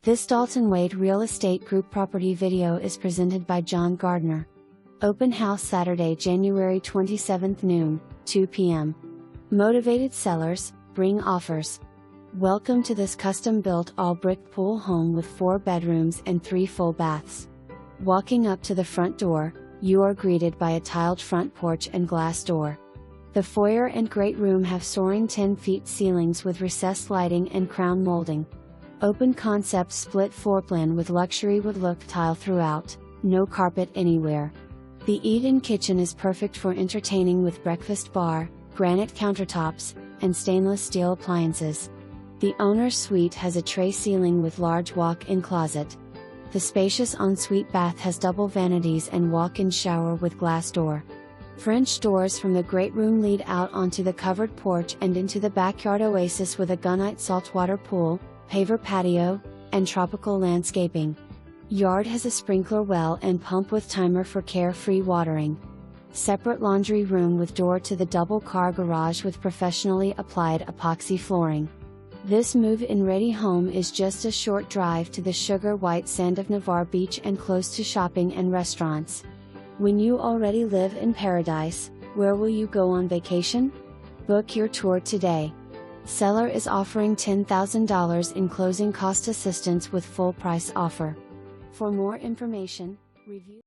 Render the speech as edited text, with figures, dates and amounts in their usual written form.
This Dalton Wade Real Estate Group property video is presented by John Gardner. Open house Saturday, January 27 noon, 2 p.m. Motivated sellers, bring offers. Welcome to this custom-built all-brick pool home with 4 bedrooms and 3 full baths. Walking up to the front door, you are greeted by a tiled front porch and glass door. The foyer and great room have soaring 10-feet ceilings with recessed lighting and crown molding. Open concept split floor plan with luxury wood look tile throughout, no carpet anywhere. The eat-in kitchen is perfect for entertaining with breakfast bar, granite countertops, and stainless steel appliances. The owner's suite has a tray ceiling with large walk-in closet. The spacious ensuite bath has double vanities and walk-in shower with glass door. French doors from the great room lead out onto the covered porch and into the backyard oasis with a Gunite Saltwater Pool, paver patio, and tropical landscaping. Yard has a sprinkler well and pump with timer for carefree watering. Separate laundry room with door to the double car garage with professionally applied epoxy flooring. This move-in ready home is just a short drive to the sugar white sand of Navarre Beach and close to shopping and restaurants. When you already live in paradise, where will you go on vacation? Book your tour today. Seller is offering $10,000 in closing cost assistance with full price offer. For more information, review